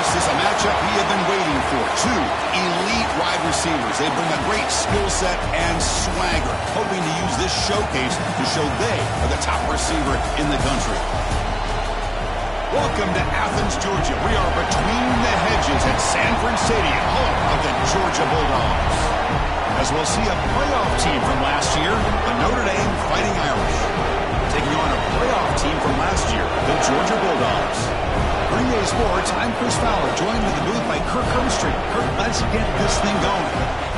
This is a matchup we have been waiting for. Two elite wide receivers. They bring a great skill set and swagger, hoping to use this showcase to show they are the top receiver in the country. Welcome to Athens, Georgia. We are between the hedges at Sanford Stadium, home of the Georgia Bulldogs. As we'll see a playoff team from last year, the Notre Dame Fighting Irish, taking on a playoff team from last year, the Georgia Bulldogs. Green Bay Sports, I'm Chris Fowler, joined in the booth by Kirk Herbstreit. Kirk, let's get this thing going.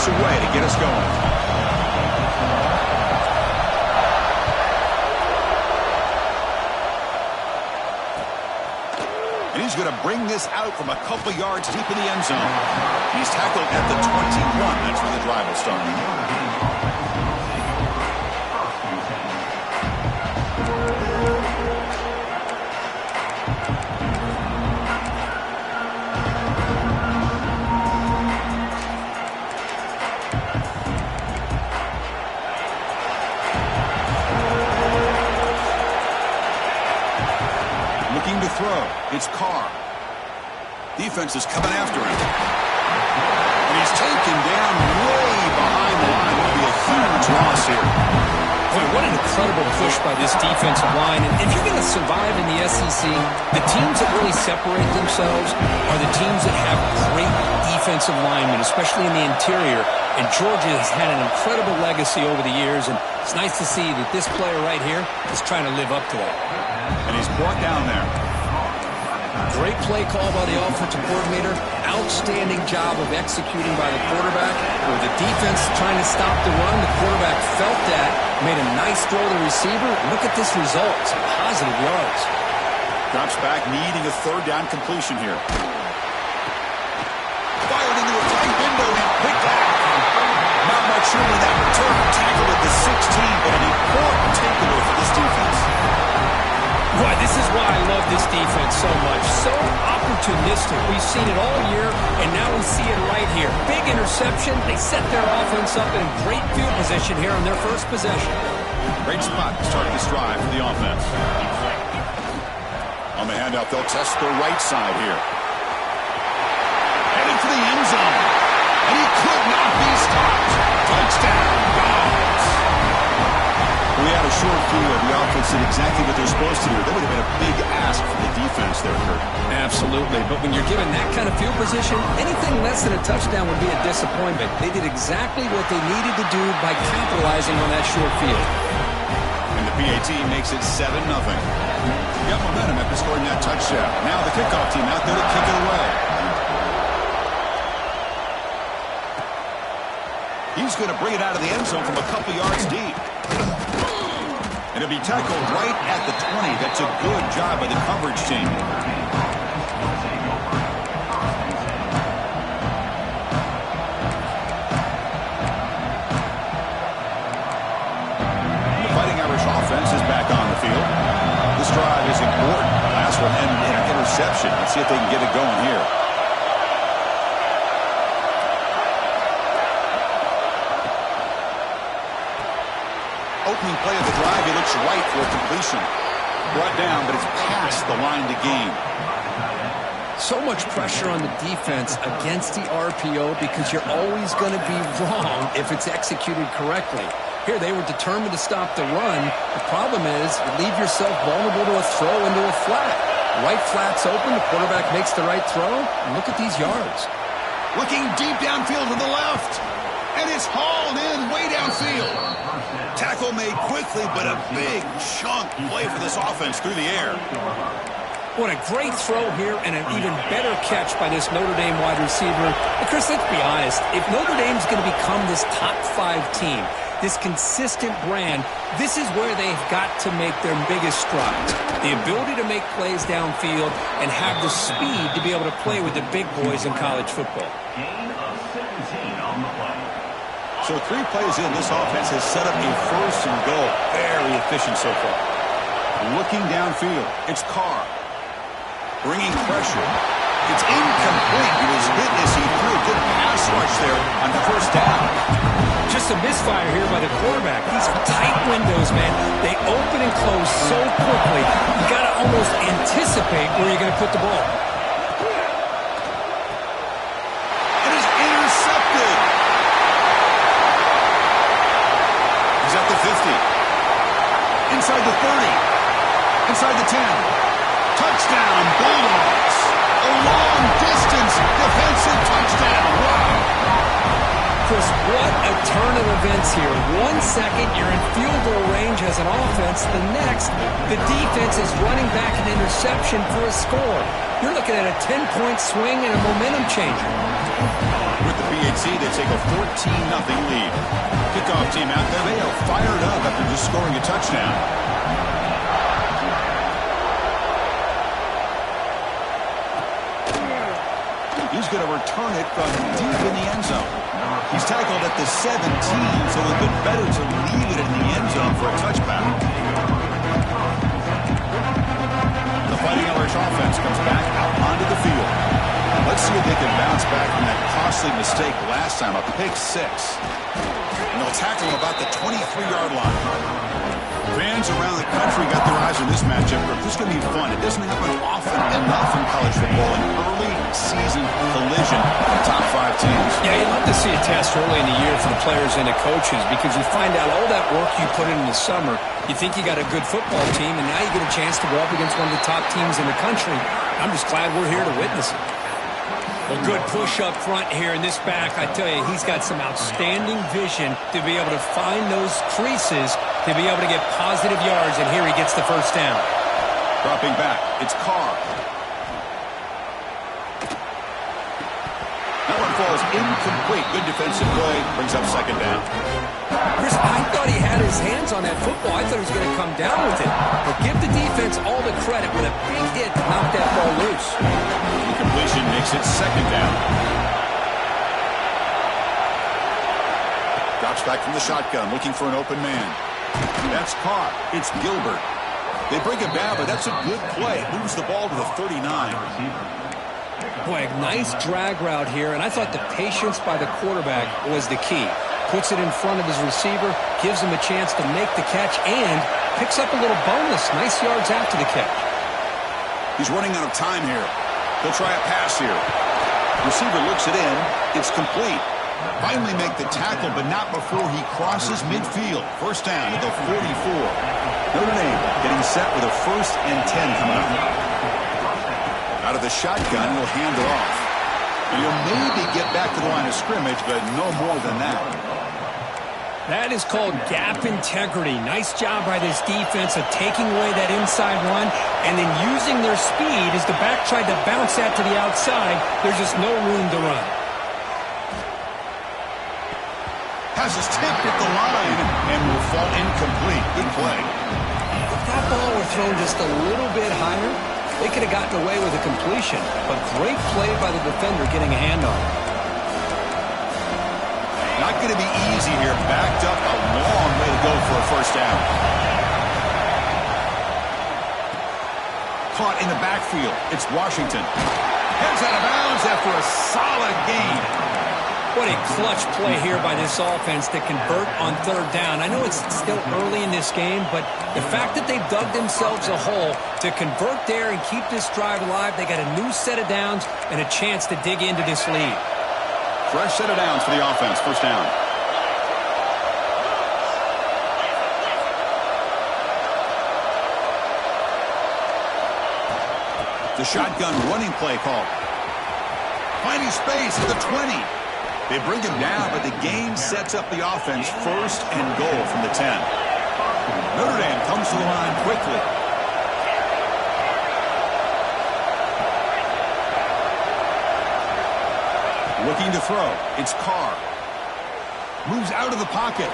Away to get us going. And he's going to bring this out from a couple yards deep in the end zone. He's tackled at the 21. That's where the drive will start. It's Carr. Defense is coming after him. And he's taken down way behind the line. It'll be a huge loss here. Boy, what an incredible push by this defensive line. And if you're going to survive in the SEC, the teams that really separate themselves are the teams that have great defensive linemen, especially in the interior. And Georgia has had an incredible legacy over the years, and it's nice to see that this player right here is trying to live up to that. And he's brought down there. Great play call by the offensive coordinator. Outstanding job of executing by the quarterback. With the defense trying to stop the run, the quarterback felt that, made a nice throw to the receiver. Look at this result. Some positive yards. Drops back, needing a third down completion here. Fired into a tight window and picked out. Not much room in that return. Tackled at the 16, but an important takeaway for this defense. Boy, this is why I love this defense so much. So opportunistic. We've seen it all year, and now we see it right here. Big interception. They set their offense up in great field position here on their first possession. Great spot to start this drive for the offense. On the handout, they'll test the right side here. Headed for the end zone. And he could not be stopped. Touchdown, Dogs. We had a short view of the offense did exactly what they're supposed to do. That would have been a big ask for the defense there, Kurt. Absolutely. But when you're given that kind of field position, anything less than a touchdown would be a disappointment. They did exactly what they needed to do by capitalizing on that short field. And the PAT makes it 7-0. Got momentum after scoring that touchdown. Now the kickoff team out there to kick it away. He's going to bring it out of the end zone from a couple yards deep. And it'll be tackled right at the 20. That's a good job by the coverage team. The Fighting Irish offense is back on the field. This drive is important. The last one ended in an interception. Let's see if they can get it going here. Opening play of the drive, he looks right for a completion. Brought down, but it's past the line to gain. So much pressure on the defense against the RPO because you're always going to be wrong if it's executed correctly. Here, they were determined to stop the run. The problem is you leave yourself vulnerable to a throw into a flat. Right flat's open, the quarterback makes the right throw, and look at these yards. Looking deep downfield to the left. And it's hauled in way downfield. Tackle made quickly, but a big chunk play for this offense through the air. What a great throw here and an even better catch by this Notre Dame wide receiver. But Chris, let's be honest. If Notre Dame's going to become this top 5 team, this consistent brand, this is where they've got to make their biggest strides. The ability to make plays downfield and have the speed to be able to play with the big boys in college football. So 3 plays in, this offense has set up a first and goal. Very efficient so far. Looking downfield, it's Carr. Bringing pressure. It's incomplete. He was hit as he threw a good pass rush there on the first down. Just a misfire here by the quarterback. These tight windows, man, they open and close so quickly. You got to almost anticipate where you're going to put the ball. It is intercepted. He's at the 50. Inside the 30. Inside the 10. Touchdown, Bulldogs. A long-distance defensive touchdown. Wow. Chris, what a turn of events here. 1 second, you're in field goal range as an offense. The next, the defense is running back an interception for a score. You're looking at a 10-point swing and a momentum changer. With the PHC, they take a 14-0 lead. Kickoff team out there. They are fired up after just scoring a touchdown. He's going to return it from deep in the end zone. He's tackled at the 17, so a bit better to leave it in the end zone for a touchback. The Fighting Irish offense comes back out onto the field. Let's see if they can bounce back from that costly mistake last time, a pick 6. And they'll tackle him about the 23-yard line. Fans around the country got their eyes on this matchup. This is going to be fun. It doesn't happen often enough in college football. An early season collision of top 5 teams. Yeah, you'd love to see a test early in the year for the players and the coaches because you find out all that work you put in the summer. You think you got a good football team, and now you get a chance to go up against one of the top teams in the country. I'm just glad we're here to witness it. A good push up front here in this back. I tell you, he's got some outstanding vision to be able to find those creases, to be able to get positive yards, and here he gets the first down. Dropping back, it's Carr. That one falls incomplete. Good defensive play, brings up second down. Chris, I thought he had his hands on that football. I thought he was going to come down with it. But give the defense all the credit with a big hit to knock that ball loose. Incompletion makes it second down. Drops back from the shotgun, looking for an open man. That's Carr. It's Gilbert. They bring him down, but that's a good play. It moves the ball to the 39. Boy, a nice drag route here, and I thought the patience by the quarterback was the key. Puts it in front of his receiver, gives him a chance to make the catch, and picks up a little bonus. Nice yards after the catch. He's running out of time here. He'll try a pass here. Receiver looks it in. It's complete. Finally make the tackle, but not before he crosses midfield. First down at the 44. Notre Dame getting set with a 1st and 10 coming up. Out of the shotgun, he'll hand it off. He'll maybe get back to the line of scrimmage, but no more than that. That is called gap integrity. Nice job by this defense of taking away that inside run and then using their speed as the back tried to bounce that to the outside. There's just no room to run. Has his tip at the line and will fall incomplete. Good play. If that ball were thrown just a little bit higher, they could have gotten away with a completion. But great play by the defender getting a hand on it. Not going to be easy here. Backed up a long way to go for a first down. Caught in the backfield. It's Washington. Heads out of bounds after a solid gain. What a clutch play here by this offense to convert on 3rd down. I know it's still early in this game, but the fact that they've dug themselves a hole to convert there and keep this drive alive, they got a new set of downs and a chance to dig into this lead. Fresh set of downs for the offense. First down. The shotgun running play call. Finding space at the 20. They bring him down, but the game sets up the offense 1st and goal from the 10. Notre Dame comes to the line quickly. Looking to throw. It's Carr. Moves out of the pocket.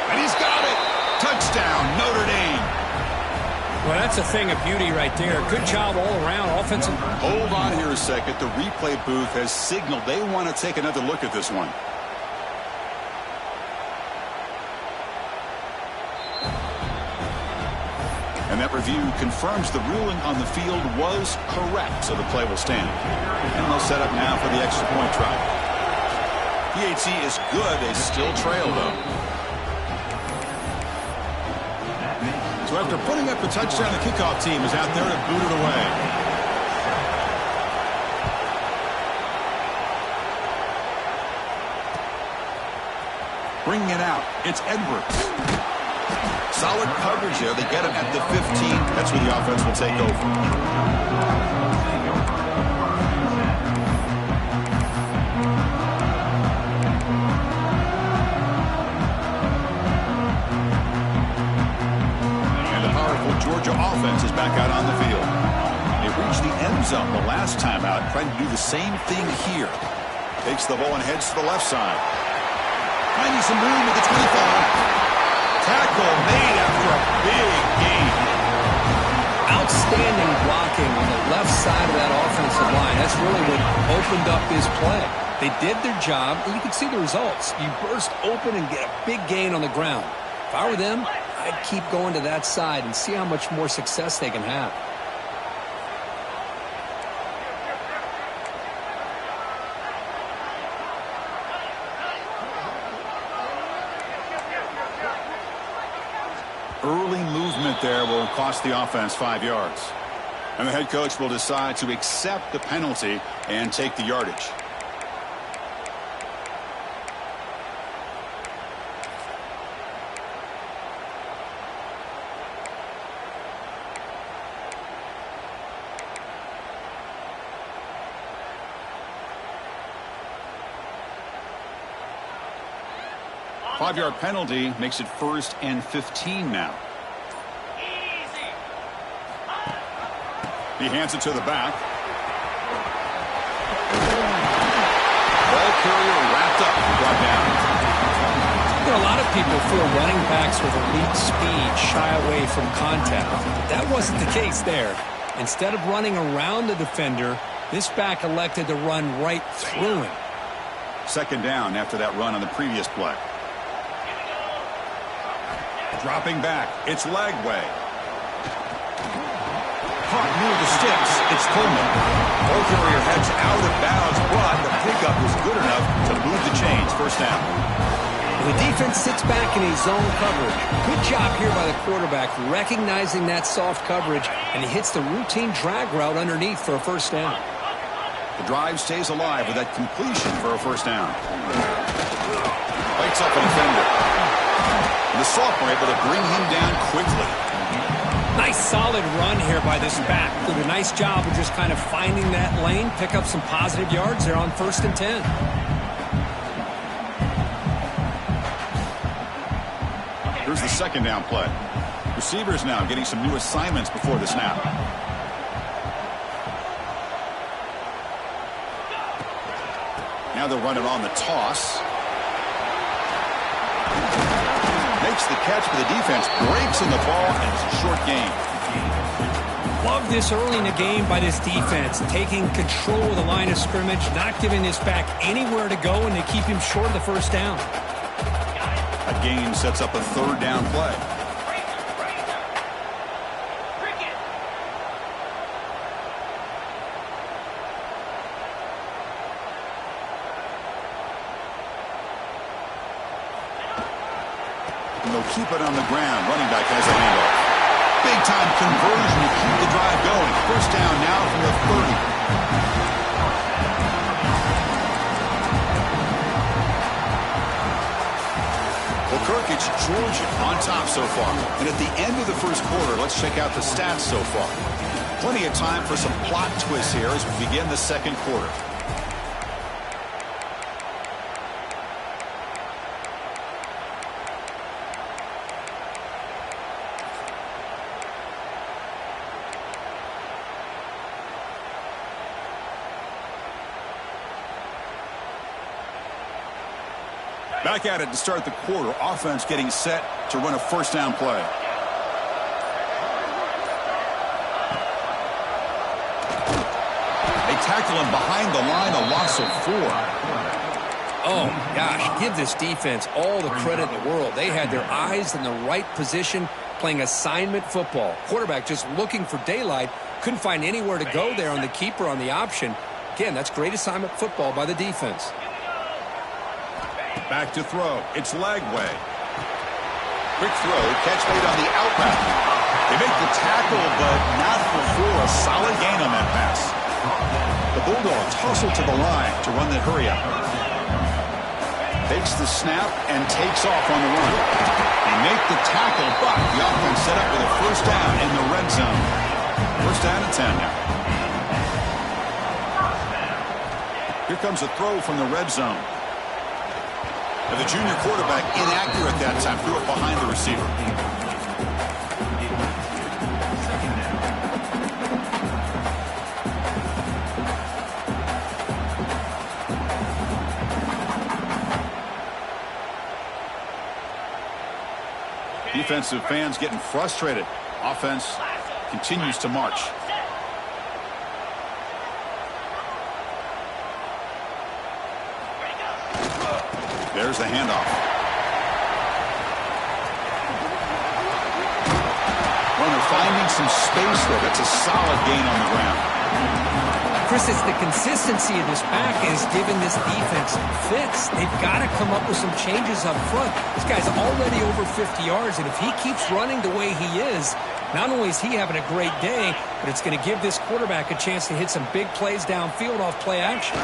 And he's got it. Touchdown, Notre Dame. Well, that's a thing of beauty right there. Good job all around, offensive. Hold on here a second. The replay booth has signaled they want to take another look at this one. And that review confirms the ruling on the field was correct, so the play will stand. And they'll set up now for the extra point try. PAT is good. They still trail, though. So after putting up a touchdown, the kickoff team is out there to boot it away. Bringing it out, it's Edwards. Solid coverage there. They get him at the 15. That's where the offense will take over. And the powerful Georgia offense is back out on the field. They reached the end zone the last time out, trying to do the same thing here. Takes the ball and heads to the left side. Finding some room at the 25. Tackle made after a big gain. Outstanding blocking on the left side of that offensive line. That's really what opened up his play. They did their job, and you can see the results. You burst open and get a big gain on the ground. If I were them, I'd keep going to that side and see how much more success they can have. Early movement there will cost the offense 5 yards. And the head coach will decide to accept the penalty and take the yardage. Five-yard penalty makes it 1st and 15 now. He hands it to the back. Ball carrier wrapped up and brought down. You know, a lot of people feel running backs with elite speed shy away from contact. That wasn't the case there. Instead of running around the defender, this back elected to run right through him. 2nd down after that run on the previous play. Dropping back, it's Lagway. Caught near the sticks, it's Coleman. Ball carrier heads out of bounds, but the pickup was good enough to move the chains. 1st down. The defense sits back in his zone coverage. Good job here by the quarterback, recognizing that soft coverage, and he hits the routine drag route underneath for a 1st down. The drive stays alive with that completion for a 1st down. Lights up a defender. And the sophomore able to bring him down quickly. Nice solid run here by this back. Did a nice job of just kind of finding that lane, pick up some positive yards there on 1st and 10. Here's the 2nd down play. Receivers now getting some new assignments before the snap. Now they'll run it on the toss. Makes the catch, but the defense breaks in the ball, and it's a short gain. Love this early in the game by this defense, taking control of the line of scrimmage, not giving this back anywhere to go, and they keep him short of the 1st down. A gain sets up a 3rd down play. And they'll keep it on the ground. Running back has a handoff. Big-time conversion to keep the drive going. 1st down now from the 30. Well, Kirk, it's Georgia on top so far. And at the end of the 1st quarter, let's check out the stats so far. Plenty of time for some plot twists here as we begin the 2nd quarter. Back at it to start the quarter. Offense getting set to run a first down play. They tackle him behind the line, a loss of 4. Oh, gosh, give this defense all the credit in the world. They had their eyes in the right position, playing assignment football. Quarterback just looking for daylight. Couldn't find anywhere to go there on the keeper on the option. Again, that's great assignment football by the defense. Back to throw. It's Lagway. Quick throw. Catch made on the out route. They make the tackle, but not before a solid gain on that pass. The Bulldogs hustle to the line to run that hurry up. Takes the snap and takes off on the run. They make the tackle, but the offense set up with a first down in the red zone. First down and 10 now. Here comes a throw from the red zone. And the junior quarterback inaccurate that time. Threw it behind the receiver. Defensive fans getting frustrated. Offense continues to march. There's the handoff. Runner finding some space there. That's a solid gain on the ground. Chris, it's the consistency of this back is giving this defense fits. They've got to come up with some changes up front. This guy's already over 50 yards, and if he keeps running the way he is, not only is he having a great day, but it's going to give this quarterback a chance to hit some big plays downfield off play action.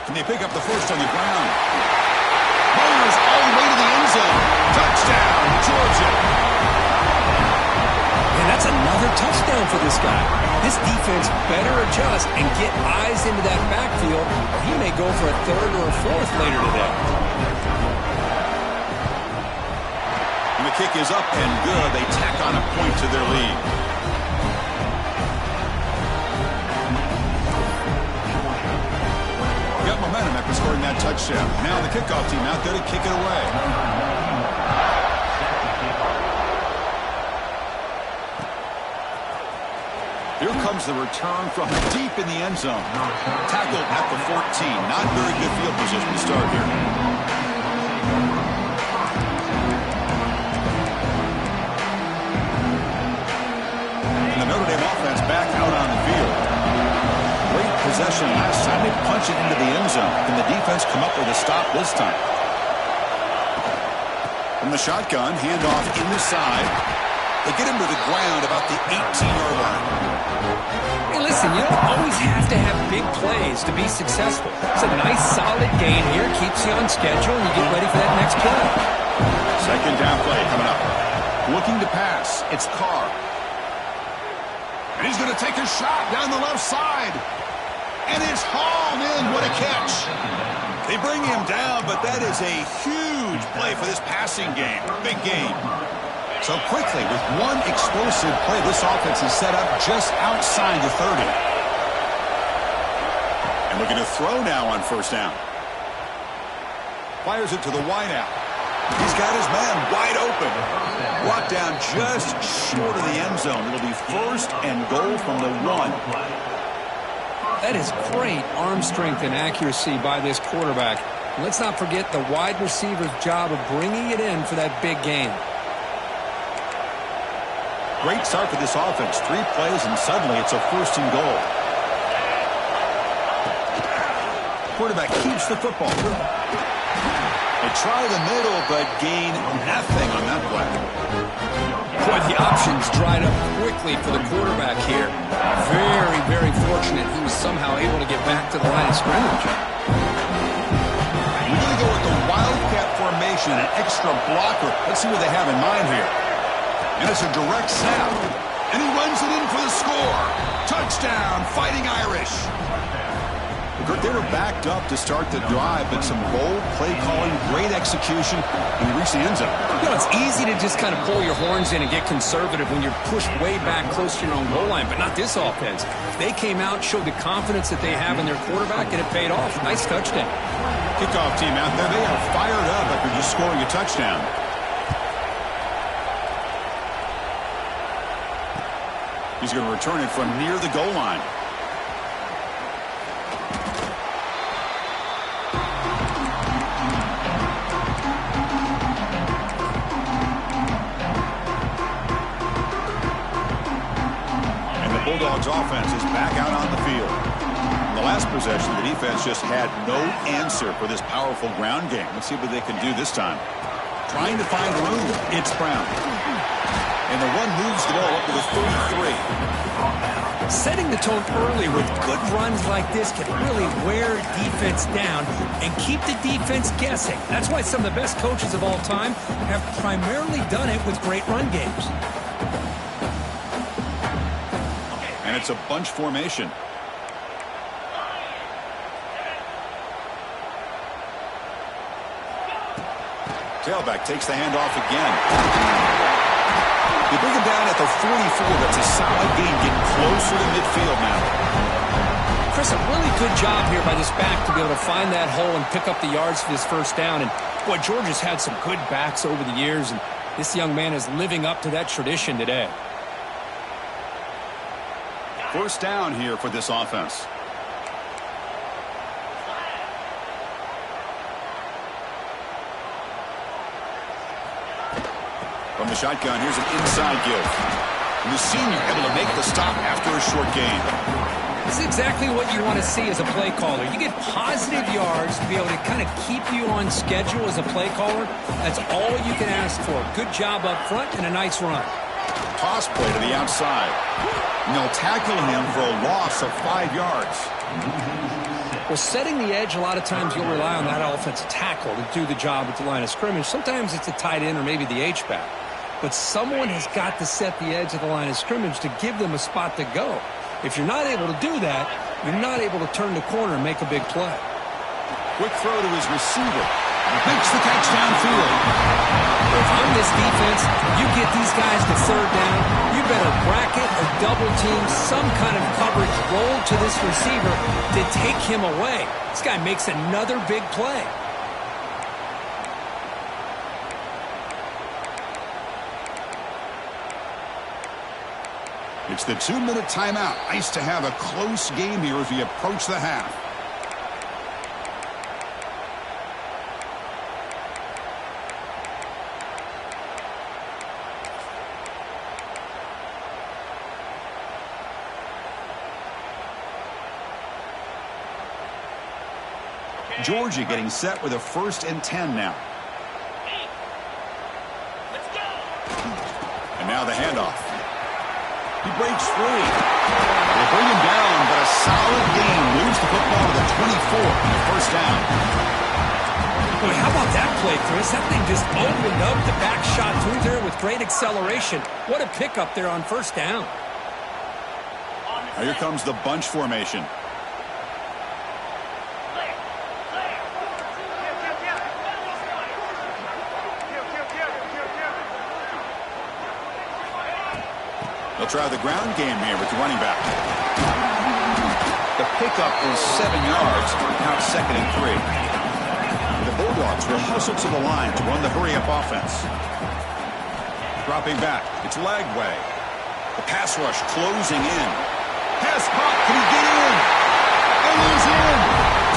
Can they pick up the first on the ground? Motors all the way to the end zone. Touchdown, Georgia. And that's another touchdown for this guy. This defense better adjust and get eyes into that backfield, or he may go for a third or a fourth later today. And the kick is up and good. They tack on a point to their lead. Got momentum after scoring that touchdown. Now the kickoff team out there to kick it away. Here comes the return from deep in the end zone. Tackled at the 14. Not very good field position to start here. And the Notre Dame offense back out on the field. Great possession last time. They punch it into the end zone. Can the defense come up with a stop this time? From the shotgun, handoff in the side. They get him to the ground about the 18-yard line. Hey, listen, you don't always have to have big plays to be successful. It's a nice, solid gain here. Keeps you on schedule, and you get ready for that next play. Second down play coming up. Looking to pass. It's Carr. And he's going to take a shot down the left side. And it's hauled in. What a catch. They bring him down, but that is a huge play for this passing game. Big game. So quickly, with one explosive play, this offense is set up just outside the 30. And looking to throw now on first down. Fires it to the wideout. He's got his man wide open. Brought down just short of the end zone. It'll be first and goal from the 1. That is great arm strength and accuracy by this quarterback. And let's not forget the wide receiver's job of bringing it in for that big game. Great start for this offense. 3 plays, and suddenly it's a first and goal. Quarterback keeps the football. They try the middle, but gain nothing on that play. Boy, the options dried up quickly for the quarterback here. Very, very fortunate he was somehow able to get back to the line of scrimmage. We're going to go with the Wildcat formation, an extra blocker. Let's see what they have in mind here. And it's a direct snap. And he runs it in for the score. Touchdown, Fighting Irish. Kurt, they were backed up to start the drive, but some bold play calling, great execution, and they reached the end zone. You know, it's easy to just kind of pull your horns in and get conservative when you're pushed way back close to your own goal line, but not this offense. They came out, showed the confidence that they have in their quarterback, and it paid off. Nice touchdown. Kickoff team out there, they are fired up after just scoring a touchdown. He's going to return it from near the goal line. Bulldogs offense is back out on the field. In the last possession, the defense just had no answer for this powerful ground game. Let's see what they can do this time. Trying to find room. It's Brown. And the run moves the ball up to the 33. Setting the tone early with good runs like this can really wear defense down and keep the defense guessing. That's why some of the best coaches of all time have primarily done it with great run games. And it's a bunch formation. Tailback takes the handoff again. They bring him down at the 44. That's a solid gain, getting closer to midfield now. Chris, a really good job here by this back to be able to find that hole and pick up the yards for this first down. And boy, Georgia's had some good backs over the years, and this young man is living up to that tradition today. First down here for this offense. From the shotgun, here's an inside give. And the senior able to make the stop after a short gain. This is exactly what you want to see as a play caller. You get positive yards to be able to kind of keep you on schedule as a play caller. That's all you can ask for. Good job up front and a nice run. Toss play to the outside. And they'll tackle him for a loss of 5 yards. Well, setting the edge, a lot of times you'll rely on that offensive tackle to do the job at the line of scrimmage. Sometimes it's a tight end or maybe the H-back. But someone has got to set the edge of the line of scrimmage to give them a spot to go. If you're not able to do that, you're not able to turn the corner and make a big play. Quick throw to his receiver. Makes the catch downfield. If I'm this defense, you get these guys to third down, you better bracket or double team some kind of coverage roll to this receiver to take him away. This guy makes another big play. It's the 2-minute timeout. Nice to have a close game here as we approach the half. Georgia getting set with a 1st and 10 now. And now the handoff. He breaks free. They bring him down, but a solid gain moves the football to the 24 and a first down. Boy, how about that play, Chris? That thing just opened up the back shot through there with great acceleration. What a pickup there on first down. Now here comes the bunch formation. They'll try the ground game here with the running back. The pickup is 7 yards. Now it's 2nd and 3. The Bulldogs will hustle to the line to run the hurry-up offense. Dropping back. It's Lagway. The pass rush closing in. Pass caught. Can he get in? And he's in.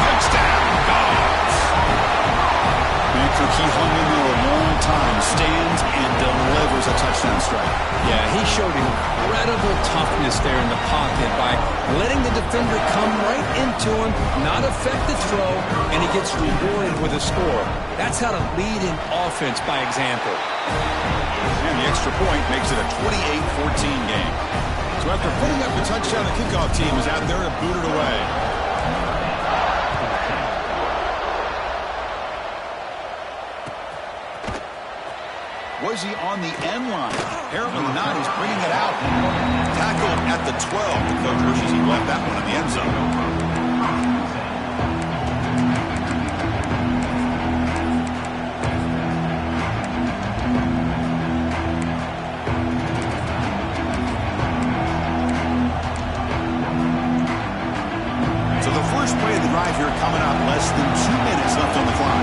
Touchdown, Dogs. He hung in there a long time, stands and delivers a touchdown strike. Yeah, he showed incredible toughness there in the pocket by letting the defender come right into him, not affect the throw, and he gets rewarded with a score. That's how to lead an offense by example. And the extra point makes it a 28-14 game. So after putting up the touchdown, the kickoff team is out there to boot it away. Was he on the end line? Apparently not. He's bringing it out. Tackled at the 12. The coach wishes he left that one in the end zone. here coming up. Less than 2 minutes left on the clock.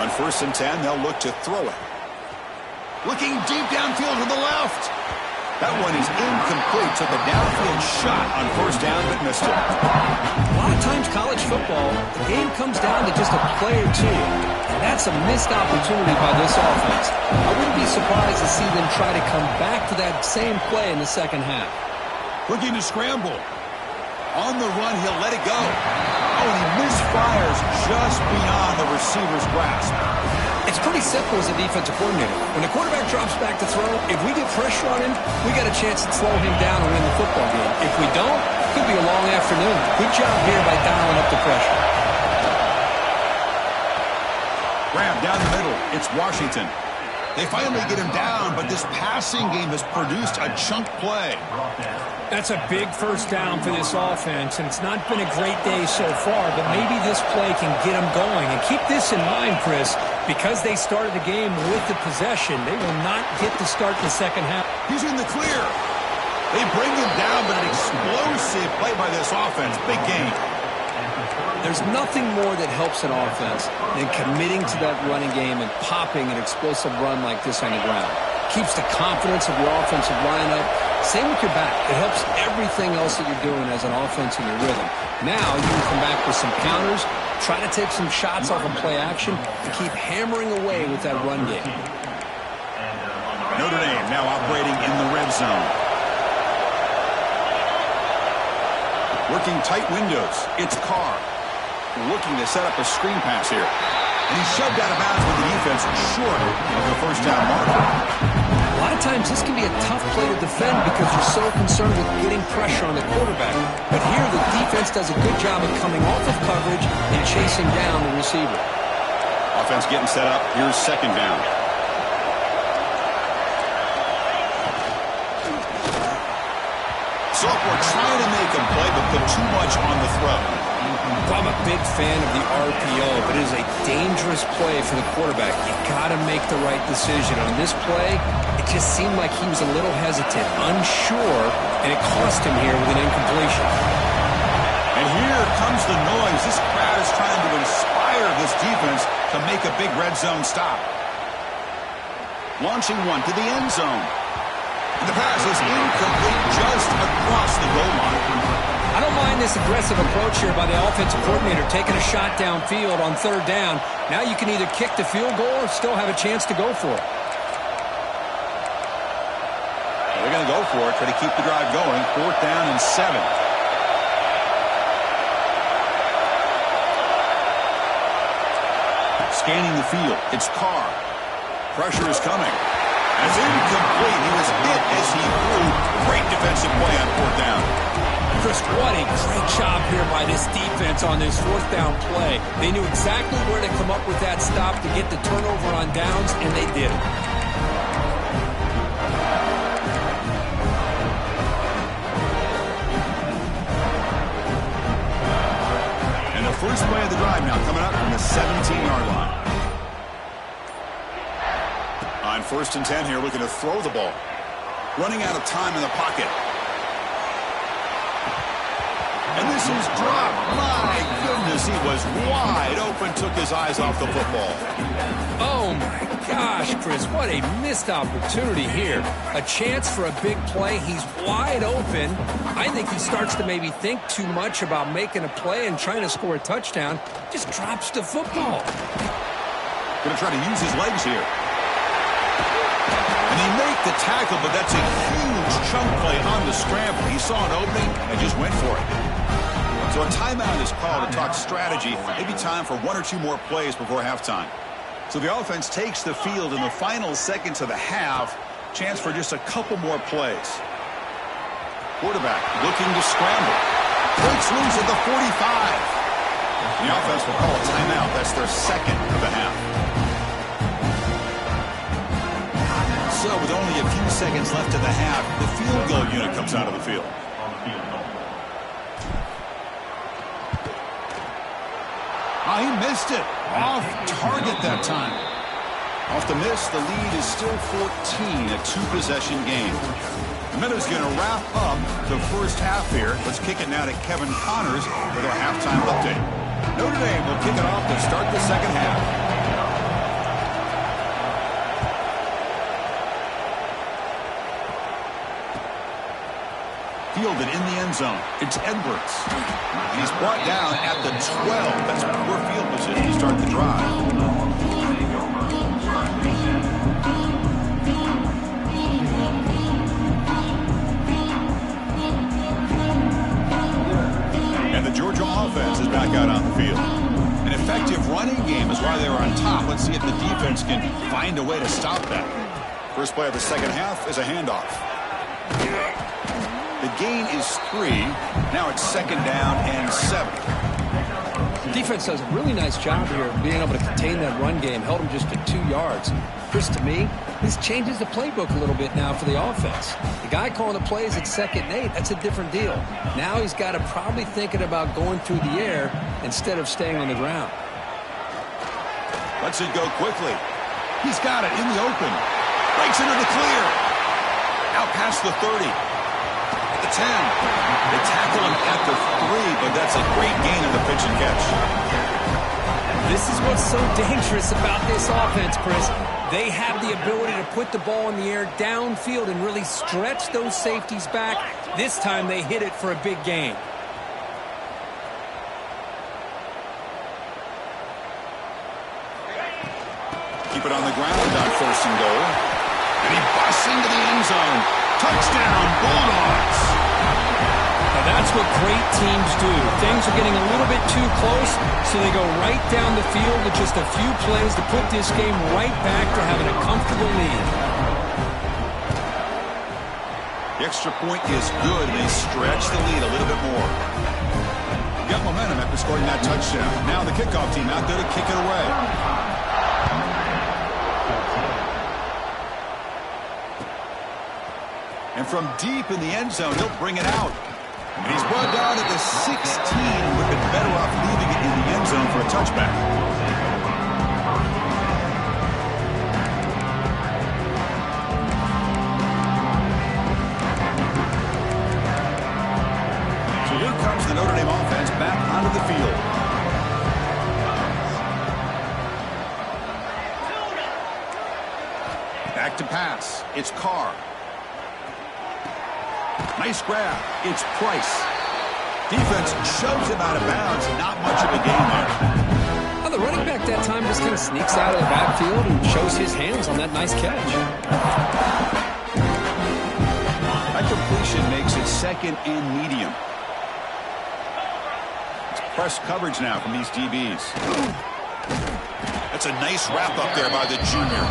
On 1st and 10, they'll look to throw it. Looking deep downfield to the left. That one is incomplete. Took a downfield shot on 1st down, but missed it. A lot of times college football, the game comes down to just a play or two. And that's a missed opportunity by this offense. I wouldn't be surprised to see them try to come back to that same play in the second half. Looking to scramble. On the run, he'll let it go. Oh, and he misfires just beyond the receiver's grasp. It's pretty simple as a defensive coordinator. When the quarterback drops back to throw, if we get pressure on him, we got a chance to slow him down and win the football game. If we don't, it could be a long afternoon. Good job here by dialing up the pressure. Grab down the middle. It's Washington. They finally get him down, but this passing game has produced a chunk play. That's a big 1st down for this offense, and it's not been a great day so far, but maybe this play can get them going. And keep this in mind, Chris, because they started the game with the possession, they will not get to start the second half. He's in the clear. They bring him down, but an explosive play by this offense. Big game. There's nothing more that helps an offense than committing to that running game and popping an explosive run like this on the ground. Keeps the confidence of your offensive lineup. Same with your back. It helps everything else that you're doing as an offense in your rhythm. Now you can come back with some counters, try to take some shots off of play action, and keep hammering away with that run game. Notre Dame now operating in the red zone. Working tight windows. It's Carr. Looking to set up a screen pass here. And he's shoved out of bounds with the defense short of the 1st down marker. A lot of times this can be a tough play to defend because you're so concerned with getting pressure on the quarterback. But here the defense does a good job of coming off of coverage and chasing down the receiver. Offense getting set up. Here's 2nd down. Sophomore trying to make him play, but put too much on the throw. I'm a big fan of the RPO, but it is a dangerous play for the quarterback. You got to make the right decision. On this play, it just seemed like he was a little hesitant, unsure, and it cost him here with an incompletion. And here comes the noise. This crowd is trying to inspire this defense to make a big red zone stop. Launching one to the end zone. And the pass is incomplete just across the goal line. I don't mind this aggressive approach here by the offensive coordinator, taking a shot downfield on 3rd down. Now you can either kick the field goal or still have a chance to go for it. They're going to go for it, try to keep the drive going. 4th down and 7. Scanning the field. It's Carr. Pressure is coming. And it's incomplete. He was hit as he threw. Great defensive play on 4th down. Chris, what a great job here by this defense on this 4th down play. They knew exactly where to come up with that stop to get the turnover on downs, and they did it. And the first play of the drive now coming up from the 17-yard line. On 1st and 10 here, looking to throw the ball. Running out of time in the pocket. And this is dropped. My goodness, he was wide open, took his eyes off the football. Oh, my gosh, Chris, what a missed opportunity here. A chance for a big play. He's wide open. I think he starts to maybe think too much about making a play and trying to score a touchdown. Just drops the football. Going to try to use his legs here. And he made the tackle, but that's a huge chunk play on the scramble. He saw an opening and just went for it. So a timeout is called to talk strategy. Maybe time for 1 or 2 more plays before halftime. So the offense takes the field in the final seconds of the half. Chance for just a couple more plays. Quarterback looking to scramble. Breaks loose at the 45. The offense will call a timeout. That's their 2nd of the half. So with only a few seconds left in the half, the field goal unit comes out of the field. Oh, he missed it. Off target that time. Off the miss, the lead is still 14, a 2-possession game. The minute's going to wrap up the first half here. Let's kick it now to Kevin Connors with our halftime update. Notre Dame will kick it off to start the second half. Fielded in the end zone. It's Edwards. He's brought down at the 12. That's poor field position to start the drive. And the Georgia offense is back out on the field. An effective running game is why they were on top. Let's see if the defense can find a way to stop that. First play of the second half is a handoff. The gain is 3. Now it's second down and 7. The defense does a really nice job here of being able to contain that run game. Held them just to 2 yards. Chris, to me, this changes the playbook a little bit now for the offense. The guy calling the plays at 2nd and 8, that's a different deal. Now he's got to probably thinking about going through the air instead of staying on the ground. Lets it go quickly. He's got it in the open. Breaks into the clear. Out past the 30. The 10. They tackle him at the 3, but that's a great gain on the pitch and catch. This is what's so dangerous about this offense, Chris. They have the ability to put the ball in the air downfield and really stretch those safeties back. This time they hit it for a big gain. Keep it on the ground on 1st and goal. And he busts into the end zone. Touchdown, Bulldogs. Now that's what great teams do. Things are getting a little bit too close, so they go right down the field with just a few plays to put this game right back to having a comfortable lead. The extra point is good. They stretch the lead a little bit more. Got momentum after scoring that touchdown. Now the kickoff team out there to kick it away. And from deep in the end zone, he'll bring it out. And he's brought down at the 16. Would have been better off leaving it in the end zone for a touchback. So here comes the Notre Dame offense back onto the field. Back to pass. It's Carr. Nice grab. It's Price. Defense shoves him out of bounds. Not much of a gain there. Well, the running back that time just kind of sneaks out of the backfield and shows his hands on that nice catch. That completion makes it 2nd and medium. It's press coverage now from these DBs. That's a nice wrap up there by the junior.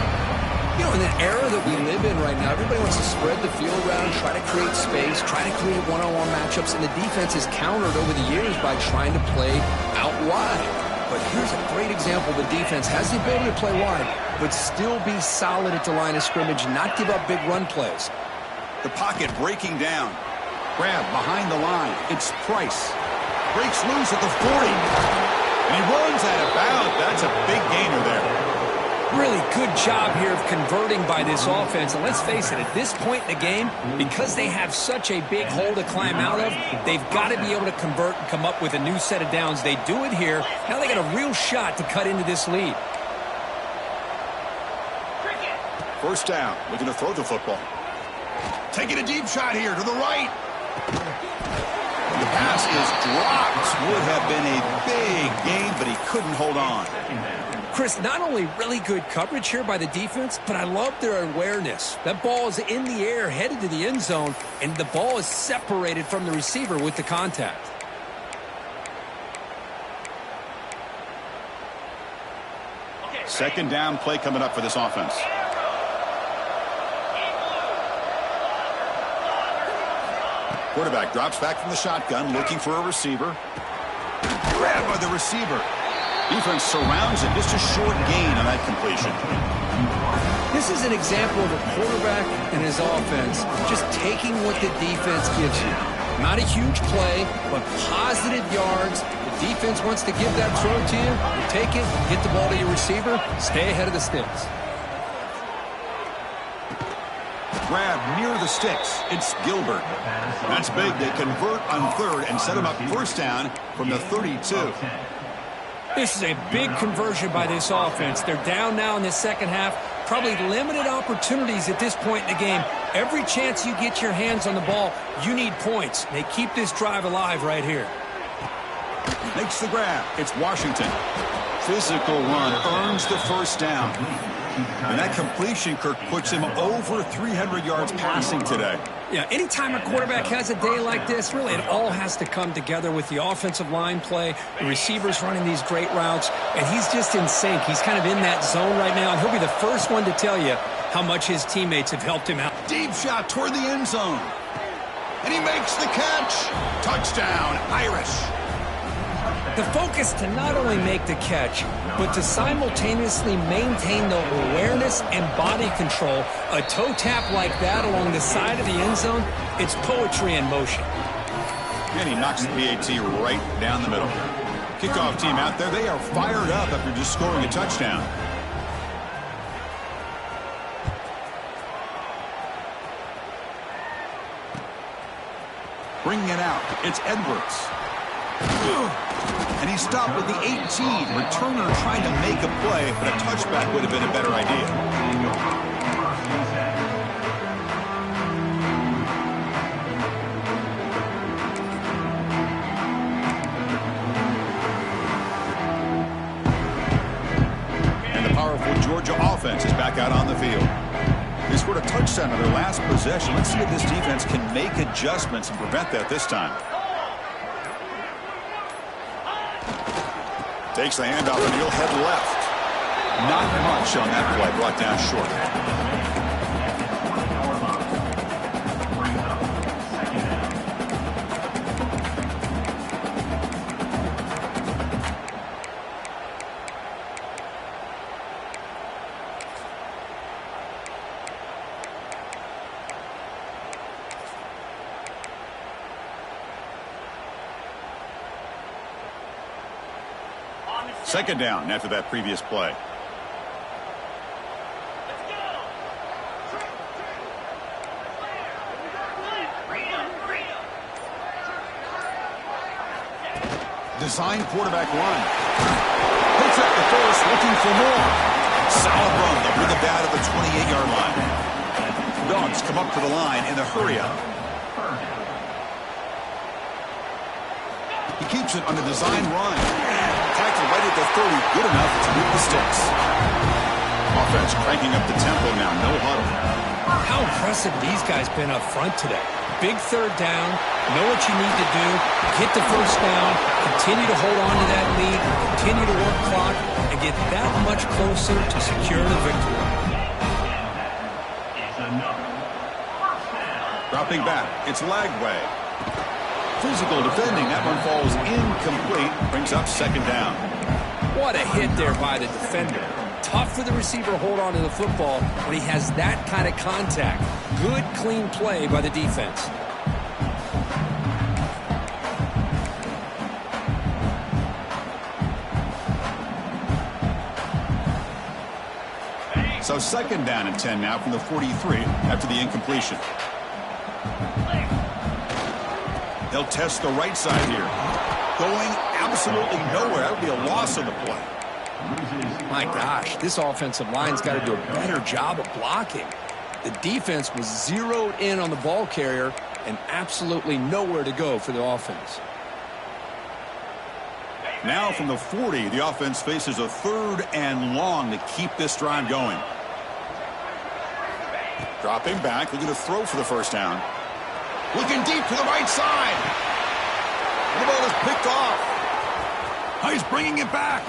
You know, in the era that we live in right now, everybody wants to spread the field around, try to create space, try to create one-on-one matchups, and the defense is countered over the years by trying to play out wide. But here's a great example. The defense has the ability to play wide, but still be solid at the line of scrimmage, not give up big run plays. The pocket breaking down. Grab behind the line. It's Price. Breaks loose at the 40. And he runs out of bounds. That's a big gainer there. Really good job here of converting by this offense. And let's face it, at this point in the game, because they have such a big hole to climb out of, they've got to be able to convert and come up with a new set of downs. They do it here. Now they got a real shot to cut into this lead. First down, looking to throw the football. Taking a deep shot here to the right. The pass is dropped. Would have been a big gain, but he couldn't hold on. Chris, not only really good coverage here by the defense, but I love their awareness. That ball is in the air, headed to the end zone, and the ball is separated from the receiver with the contact. Second down play coming up for this offense. Quarterback drops back from the shotgun, looking for a receiver. Grabbed by the receiver. Defense surrounds it. Just a short gain on that completion. This is an example of a quarterback and his offense just taking what the defense gives you. Not a huge play, but positive yards. The defense wants to give that throw to you. You take it, get the ball to your receiver, stay ahead of the sticks. grab near the sticks. It's Gilbert. That's big. They convert on third and set him up first down from the 32. This is a big conversion by this offense. They're down now in the second half. Probably limited opportunities at this point in the game. Every chance you get your hands on the ball, you need points. They keep this drive alive right here. Makes the grab. It's Washington. Physical run earns the first down. And that completion, Kirk, puts him over 300 yards passing today. Yeah, anytime a quarterback has a day like this, really it all has to come together with the offensive line play, the receivers running these great routes, and he's just in sync. He's kind of in that zone right now, and he'll be the first one to tell you how much his teammates have helped him out. Deep shot toward the end zone. And he makes the catch. Touchdown, Irish. The focus to not only make the catch, but to simultaneously maintain the awareness and body control. A toe tap like that along the side of the end zone, it's poetry in motion. And he knocks the PAT right down the middle. Kickoff team out there, they are fired up after just scoring a touchdown. Bringing it out, it's Edwards. And he stopped with the 18. Returner trying to make a play, but a touchback would have been a better idea. And the powerful Georgia offense is back out on the field. They scored a touchdown on their last possession. Let's see if this defense can make adjustments and prevent that this time. Takes the handoff and he'll head left. Not much on that play, brought down short. Second down after that previous play. Design quarterback run. Puts up the force, looking for more. Solid run. They'll bring it down to the 28-yard line. Dogs come up to the line in a hurry-up. He keeps it on the design run. Tackled right at the 30, good enough to move the sticks. Offense cranking up the tempo now, no huddle. How impressive these guys been up front today. Big third down, know what you need to do, get the first down, continue to hold on to that lead, continue to work clock, and get that much closer to secure the victory. Dropping back, it's Lagway. Physical defending, that one falls incomplete, brings up second down. What a hit there by the defender. Tough for the receiver to hold on to the football when he has that kind of contact. Good, clean play by the defense. So second down and 10 now from the 43 after the incompletion. They'll test the right side here. Going absolutely nowhere. That would be a loss of the play. My gosh, this offensive line's got to do a better job of blocking. The defense was zeroed in on the ball carrier and absolutely nowhere to go for the offense. Now from the 40, the offense faces a third and long to keep this drive going. Dropping back, looking to throw for the first down. Looking deep to the right side. The ball is picked off. He's bringing it back.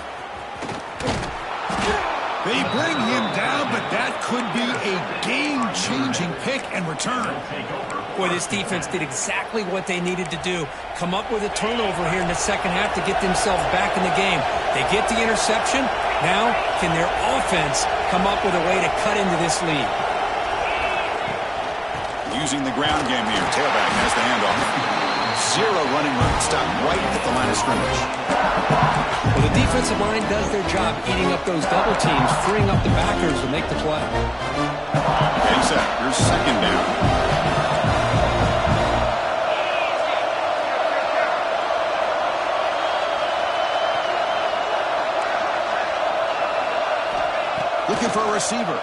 They bring him down, but that could be a game-changing pick and return. Boy, this defense did exactly what they needed to do. Come up with a turnover here in the second half to get themselves back in the game. They get the interception. Now, can their offense come up with a way to cut into this lead? Using the ground game here. Tailback has the handoff. Zero running room. Stopped right at the line of scrimmage. Well, the defensive line does their job eating up those double teams, freeing up the backers to make the play. Okay, set. Here's second down. Looking for a receiver.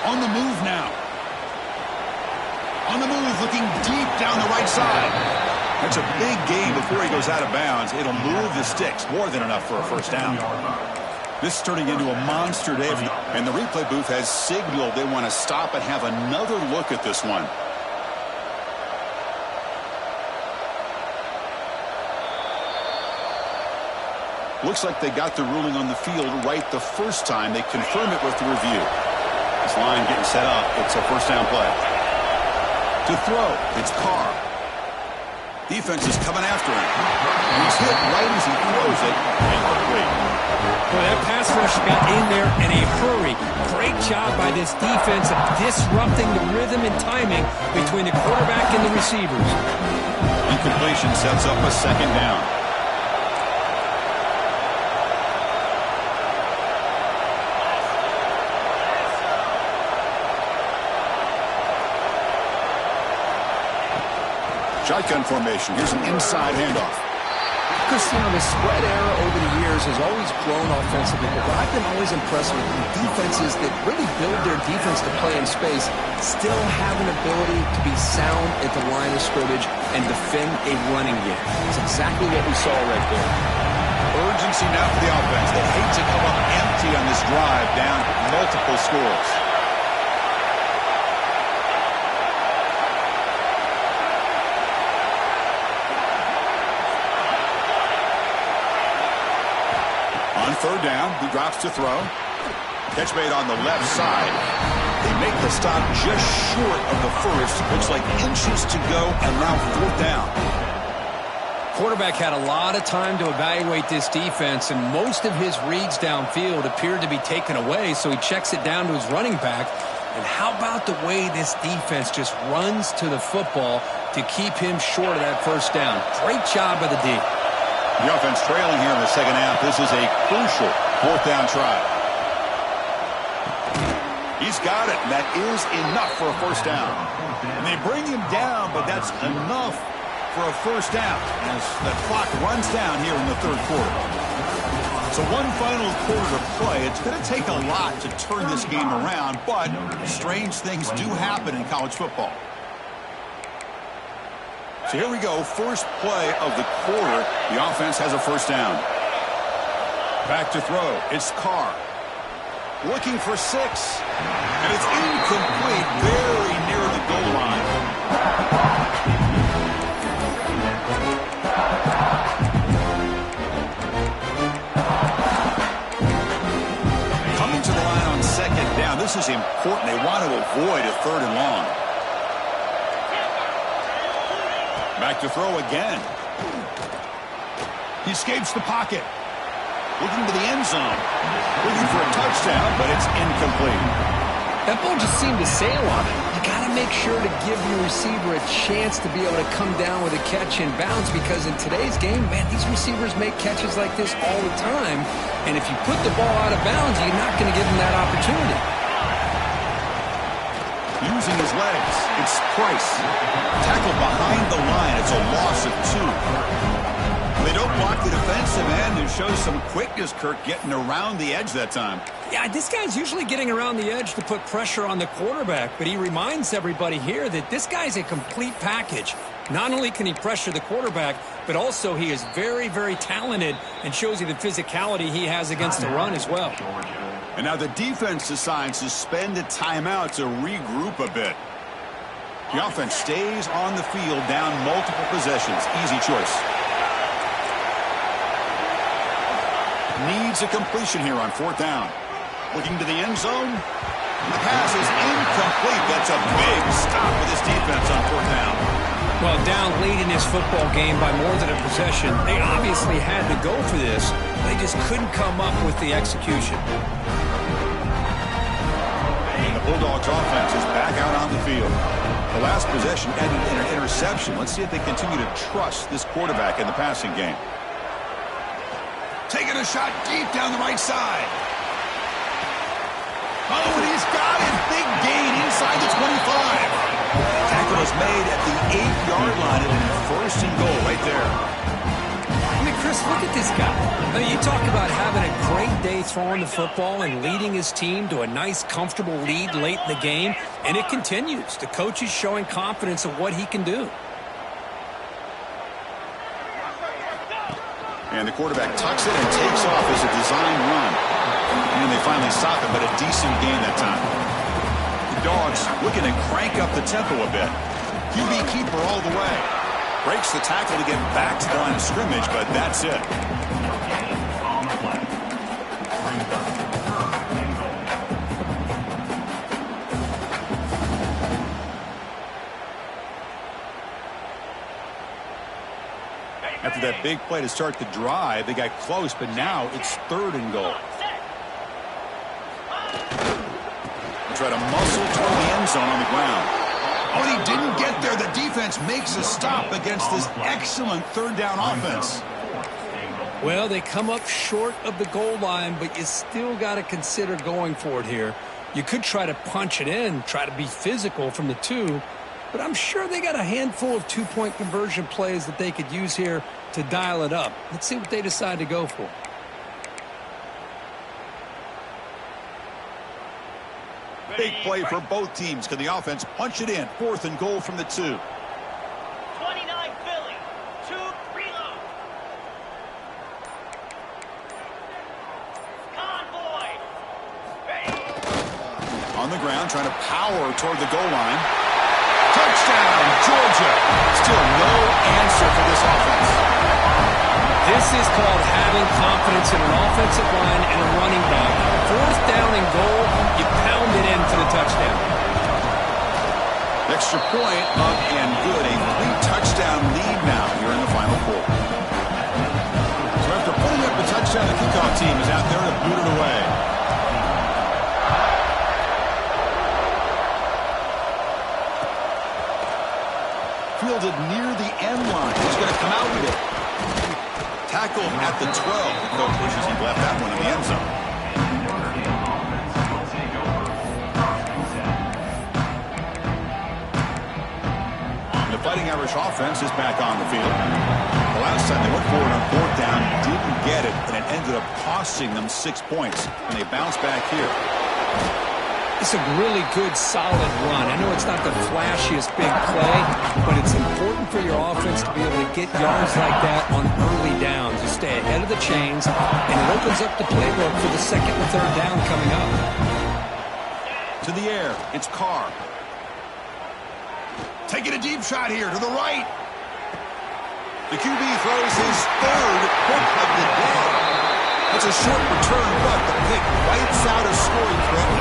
On the move now. On the move, looking deep down the right side. That's a big gain before he goes out of bounds. It'll move the sticks. More than enough for a first down. This is turning into a monster day. And the replay booth has signaled they want to stop and have another look at this one. Looks like they got the ruling on the field right the first time. They confirm it with the review. This line getting set up. It's a first down play. To throw, it's Carr. Defense is coming after him. He's hit right as he throws it. Incomplete. Well, that pass rush got in there in a hurry. Great job by this defense of disrupting the rhythm and timing between the quarterback and the receivers. Incompletion sets up a second down. Shotgun formation. Here's an inside handoff. Christian, the spread era over the years has always grown offensively, but I've been always impressed with the defenses that really build their defense to play in space, still have an ability to be sound at the line of scrimmage and defend a running game. That's exactly what we saw right there. Urgency now for the offense. They hate to come up empty on this drive, down multiple scores. On third down, he drops to throw. Catch made on the left side. They make the stop just short of the first. Looks like inches to go, and now fourth down. Quarterback had a lot of time to evaluate this defense, and most of his reads downfield appeared to be taken away, so he checks it down to his running back. And how about the way this defense just runs to the football to keep him short of that first down? Great job by the D. The offense trailing here in the second half. This is a crucial fourth down try. He's got it, and that is enough for a first down. And they bring him down, but that's enough for a first down as the clock runs down here in the third quarter. So one final quarter to play. It's going to take a lot to turn this game around, but strange things do happen in college football. So here we go, first play of the quarter. The offense has a first down. Back to throw. It's Carr. Looking for 6. And it's incomplete, very near the goal line. Coming to the line on second down. This is important. They want to avoid a third and long. Back to throw again. He escapes the pocket. Looking to the end zone. Looking for a touchdown, but it's incomplete. That ball just seemed to sail on it. You got to make sure to give your receiver a chance to be able to come down with a catch and bounce, because in today's game, man, these receivers make catches like this all the time. And if you put the ball out of bounds, you're not going to give them that opportunity. Using his legs, it's Price. Tackle behind the line. It's a loss of 2. They don't block the defensive end, who shows some quickness, Kirk, getting around the edge that time. Yeah, this guy's usually getting around the edge to put pressure on the quarterback, but he reminds everybody here that this guy's a complete package. Not only can he pressure the quarterback, but also he is very, very talented and shows you the physicality he has against the run as well. And now the defense decides to spend a timeout to regroup a bit. The offense stays on the field, down multiple possessions. Easy choice. Needs a completion here on fourth down. Looking to the end zone. The pass is incomplete. That's a big stop for this defense on fourth down. Well, down late in this football game by more than a possession, they obviously had to go for this. They just couldn't come up with the execution. The Bulldogs offense is back out on the field. The last possession ended in an interception. Let's see if they continue to trust this quarterback in the passing game. Taking a shot deep down the right side. Oh, and he's got it. Big gain inside the 25. Tackle is made at the 8-yard line, and first and goal right there. I mean, Chris, look at this guy. I mean, you talk about having a great day throwing the football and leading his team to a nice, comfortable lead late in the game, and it continues. The coach is showing confidence of what he can do. And the quarterback tucks it and takes off as a design run. And they finally stop it, but a decent gain that time. The Dogs looking to crank up the tempo a bit. QB keeper all the way. Breaks the tackle to get back to the line of scrimmage, but that's it. After that big play to start the drive, they got close, but now it's third and goal. Try to muscle toward the end zone on the ground. Oh, and he didn't get there. The defense makes a stop against this excellent third down offense. Well, they come up short of the goal line, but you still got to consider going for it here. You could try to punch it in, try to be physical from the 2, but I'm sure they got a handful of two-point conversion plays that they could use here to dial it up. Let's see what they decide to go for. Big play for both teams. Can the offense punch it in? Fourth and goal from the 2. 29 Philly. 2 reload. Convoy. On the ground, trying to power toward the goal line. Touchdown, Georgia. Still no answer for this offense. This is called having confidence in an offensive line and a running back. Fourth down and goal, you pound it in for the touchdown. Extra point up and good. A 3-touchdown lead now here in the final quarter. So after putting up the touchdown, the kickoff team is out there to boot it away. Fielded near the end line. He's going to come out with it. Tackled at the 12. The coach wishes he left that one in the end zone. The Fighting Irish offense is back on the field. The last time they went for it on fourth down, didn't get it, and it ended up costing them 6 points. And they bounce back here. It's a really good, solid run. I know it's not the flashiest big play, but it's important for your offense to be able to get yards like that on early downs. You stay ahead of the chains, and it opens up the playbook for the second and third down coming up. To the air, it's Carr. Taking a deep shot here to the right. The QB throws his third pick of the day. It's a short return, but the pick wipes out a scoring threat